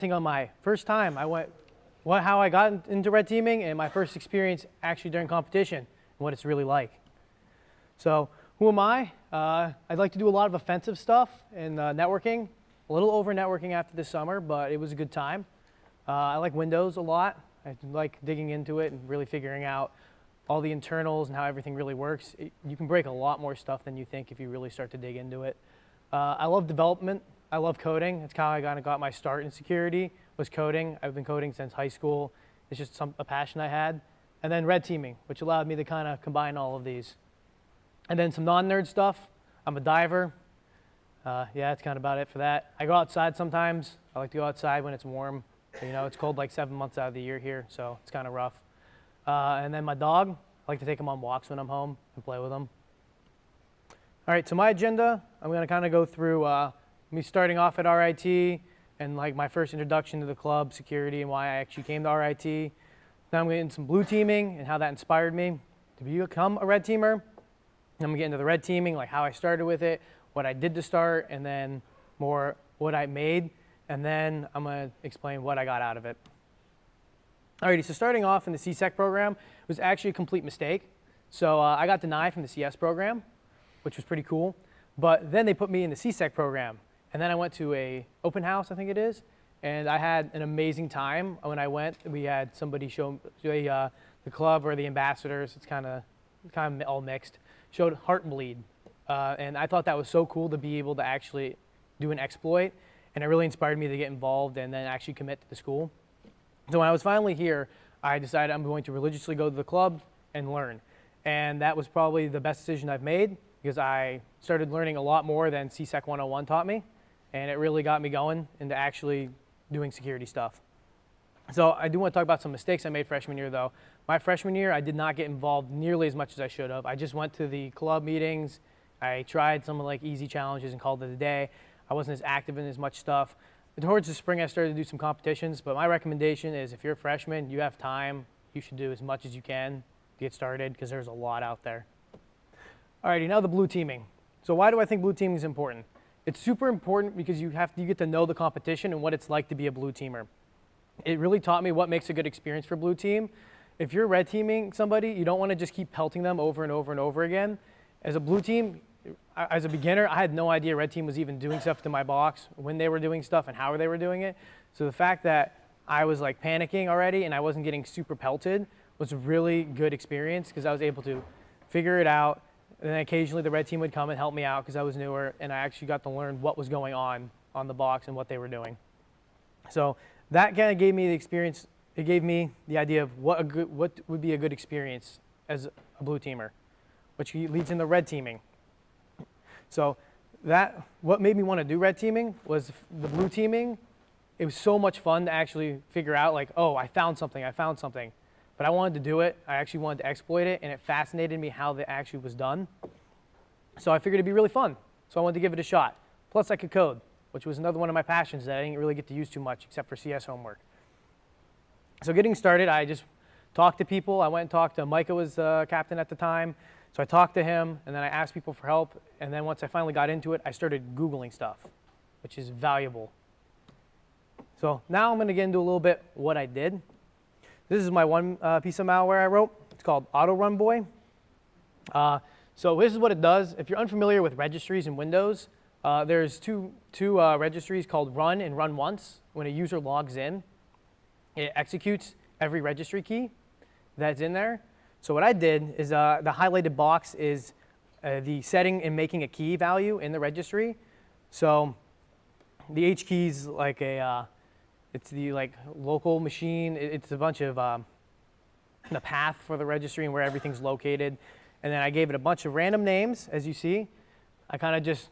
think on my first time, how I got into red teaming and my first experience actually during competition and what it's really like. So who am I? I'd like to do a lot of offensive stuff and networking. A little over networking after this summer, but it was a good time. I like Windows a lot. I like digging into it and really figuring out all the internals and how everything really works. You can break a lot more stuff than you think if you really start to dig into it. I love development. I love coding. It's how I kind of got my start in security, was coding. I've been coding since high school. It's just a passion I had. And then red teaming, which allowed me to kind of combine all of these. And then some non-nerd stuff. I'm a diver. Yeah, that's kind of about it for that. I go outside sometimes. I like to go outside when it's warm. You know, it's cold like 7 months out of the year here, so it's kind of rough. And then my dog, I like to take him on walks when I'm home and play with him. All right, so my agenda, I'm going to kind of go through me starting off at RIT and like my first introduction to the club, security, and why I actually came to RIT. Then I'm going to get into some blue teaming and how that inspired me to become a red teamer. Then I'm going to get into the red teaming, like how I started with it, what I did to start, and then more what I made. And then I'm going to explain what I got out of it. Alrighty, so starting off in the CSEC program was actually a complete mistake. So I got denied from the CS program, which was pretty cool. But then they put me in the CSEC program. And then I went to a open house, I think it is. And I had an amazing time. When I went, we had somebody show the club or the ambassadors, it's kind of all mixed, showed Heartbleed. And I thought that was so cool to be able to actually do an exploit. And it really inspired me to get involved and then actually commit to the school. So when I was finally here, I decided I'm going to religiously go to the club and learn. And that was probably the best decision I've made because I started learning a lot more than CSEC 101 taught me. And it really got me going into actually doing security stuff. So I do want to talk about some mistakes I made freshman year though. My freshman year, I did not get involved nearly as much as I should have. I just went to the club meetings. I tried some like easy challenges and called it a day. I wasn't as active in as much stuff. Towards the spring, I started to do some competitions, but my recommendation is if you're a freshman, you have time, you should do as much as you can to get started because there's a lot out there. Alrighty, now the blue teaming. So why do I think blue teaming is important? It's super important because you get to know the competition and what it's like to be a blue teamer. It really taught me what makes a good experience for blue team. If you're red teaming somebody, you don't want to just keep pelting them over and over and over again. As a blue team, as a beginner, I had no idea red team was even doing stuff to my box, when they were doing stuff and how they were doing it. So the fact that I was like panicking already and I wasn't getting super pelted was a really good experience because I was able to figure it out. And then occasionally the red team would come and help me out because I was newer and I actually got to learn what was going on the box and what they were doing. So that kind of gave me the experience. It gave me the idea of what would be a good experience as a blue teamer, which leads into red teaming. So what made me want to do red teaming was the blue teaming. It was so much fun to actually figure out like, oh, I found something. But I wanted to do it. I actually wanted to exploit it, and it fascinated me how that actually was done. So I figured it'd be really fun. So I wanted to give it a shot. Plus I could code, which was another one of my passions that I didn't really get to use too much except for CS homework. So getting started, I just talked to people. I went and talked to Micah was captain at the time. So I talked to him, and then I asked people for help. And then once I finally got into it, I started Googling stuff, which is valuable. So now I'm going to get into a little bit what I did. This is my one piece of malware I wrote. It's called Auto Run Boy. So this is what it does. If you're unfamiliar with registries in Windows, there's two registries called Run and Run Once. When a user logs in, it executes every registry key that's in there. So what I did is the highlighted box is the setting and making a key value in the registry. So the H key is like it's the like local machine. It's a bunch of the path for the registry and where everything's located. And then I gave it a bunch of random names, as you see. I kind of just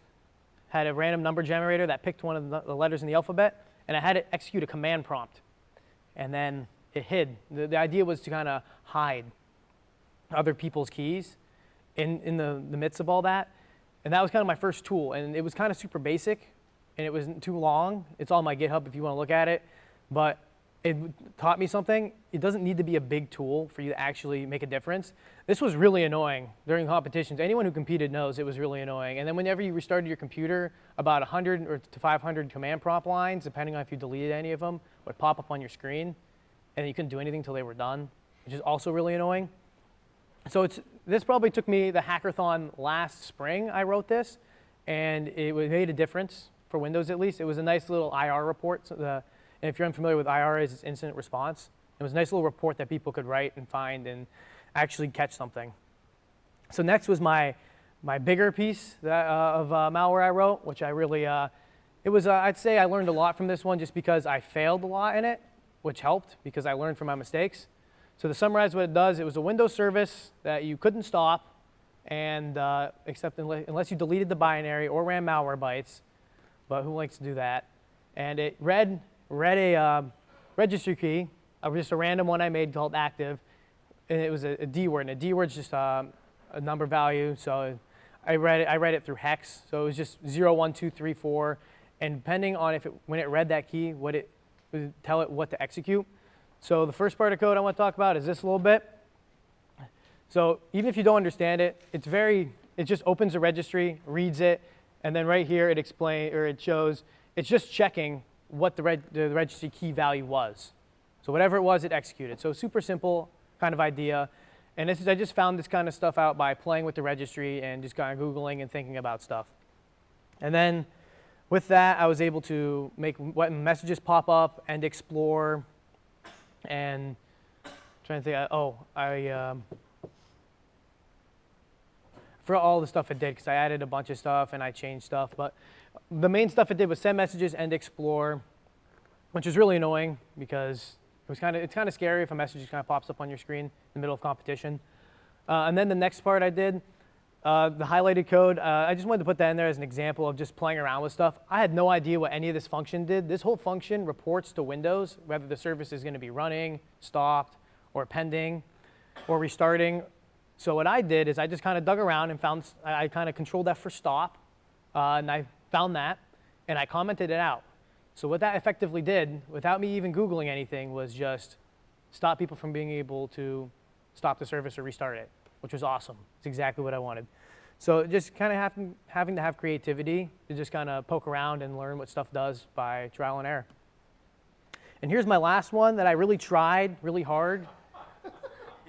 had a random number generator that picked one of the letters in the alphabet, and I had it execute a command prompt. And then it hid. The idea was to kind of hide other people's keys in the midst of all that. And that was kind of my first tool. And it was kind of super basic, and it wasn't too long. It's on my GitHub if you want to look at it. But it taught me something. It doesn't need to be a big tool for you to actually make a difference. This was really annoying during competitions. Anyone who competed knows it was really annoying. And then whenever you restarted your computer, about 100 or to 500 command prompt lines, depending on if you deleted any of them, would pop up on your screen, and you couldn't do anything until they were done, which is also really annoying. So this probably took me the hackathon last spring. I wrote this, and it made a difference for Windows at least. It was a nice little IR report. So and if you're unfamiliar with IR, it's incident response. It was a nice little report that people could write and find and actually catch something. So next was my bigger piece of malware I wrote, which I really, I'd say I learned a lot from this one just because I failed a lot in it, which helped because I learned from my mistakes. So to summarize what it does, it was a Windows service that you couldn't stop, and except unless you deleted the binary or ran malware bytes, but who likes to do that? And it read a registry key, just a random one I made called active, and it was a D word, and a D word's just a number value. So I read it through hex, so it was just 0, 1, 2, 3, 4, and depending on when it read that key, would tell it what to execute. So the first part of code I want to talk about is this a little bit. So even if you don't understand it, it just opens a registry, reads it, and then right here it shows it's just checking what the registry key value was. So whatever it was, it executed. So super simple kind of idea. And I just found this kind of stuff out by playing with the registry and just kind of Googling and thinking about stuff. And then with that, I was able to make what messages pop up and explore. And I'm trying to think, for all the stuff it did, because I added a bunch of stuff and I changed stuff. But the main stuff it did was send messages and explore, which was really annoying because it's kind of scary if a message just kind of pops up on your screen in the middle of competition. And then the next part I did, the highlighted code, I just wanted to put that in there as an example of just playing around with stuff. I had no idea what any of this function did. This whole function reports to Windows whether the service is going to be running, stopped, or pending, or restarting. So what I did is I just kind of dug around and I kind of controlled that for stop, and I found that, and I commented it out. So what that effectively did, without me even Googling anything, was just stop people from being able to stop the service or restart it, which was awesome. It's exactly what I wanted. So just kind of having to have creativity to just kind of poke around and learn what stuff does by trial and error. And here's my last one that I really tried really hard,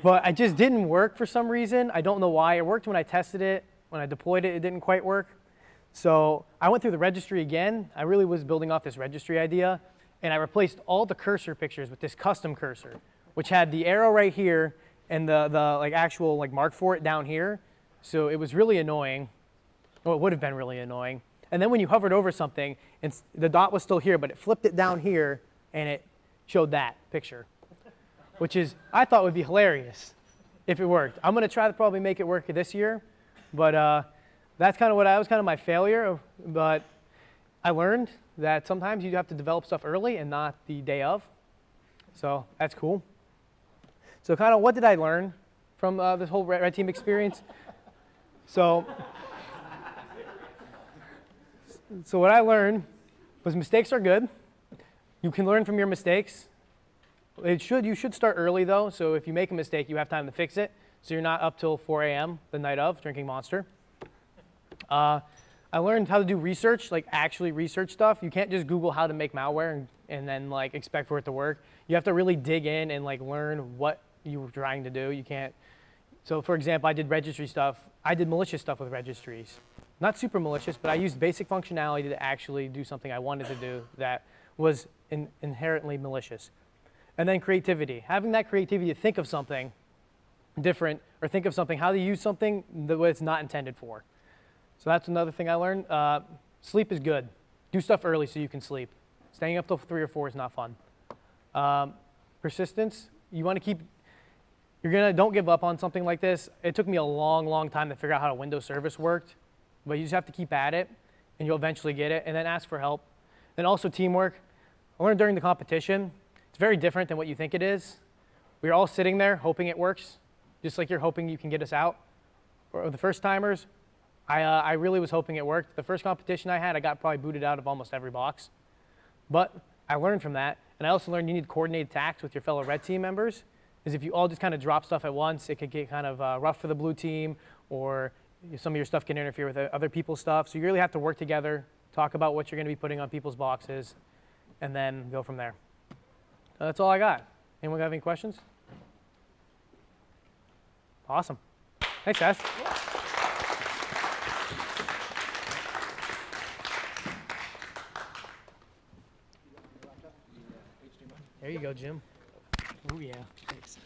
but it just didn't work for some reason. I don't know why. It worked when I tested it. When I deployed it, it didn't quite work. So I went through the registry again. I really was building off this registry idea, and I replaced all the cursor pictures with this custom cursor, which had the arrow right here and the actual mark for it down here. So it was really annoying. Well, it would have been really annoying. And then when you hovered over something, the dot was still here, but it flipped it down here, and it showed that picture, which I thought would be hilarious if it worked. I'm going to try to probably make it work this year, but that's kind of was kind of my failure. But I learned that sometimes you have to develop stuff early and not the day of. So that's cool. So kind of what did I learn from this whole Red Team experience? So what I learned was mistakes are good. You can learn from your mistakes. You should start early though, so if you make a mistake, you have time to fix it, so you're not up till 4 a.m. the night of drinking Monster. I learned how to do research, actually research stuff. You can't just Google how to make malware and then expect for it to work. You have to really dig in and learn what you were trying to do. You can't. So for example, I did registry stuff. I did malicious stuff with registries. Not super malicious, but I used basic functionality to actually do something I wanted to do that was inherently malicious. And then creativity. Having that creativity to think of something different or think of something, how to use something the way it's not intended for. So that's another thing I learned. Sleep is good. Do stuff early so you can sleep. Staying up till 3 or 4 is not fun. Persistence. You want to keep. Don't give up on something like this. It took me a long, long time to figure out how a Windows service worked, but you just have to keep at it, and you'll eventually get it. And then ask for help. And also teamwork. I learned during the competition. It's very different than what you think it is. We're all sitting there hoping it works, just like you're hoping you can get us out. Or the first timers, I really was hoping it worked. The first competition I had, I got probably booted out of almost every box. But I learned from that, And I also learned you need coordinated attacks with your fellow red team members, because if you all just kind of drop stuff at once, it could get kind of rough for the blue team, or some of your stuff can interfere with other people's stuff. So you really have to work together, talk about what you're going to be putting on people's boxes, and then go from there. That's all I got. Anyone got any questions? Awesome. Thanks, guys. There you go, Jim. Oh yeah, thanks.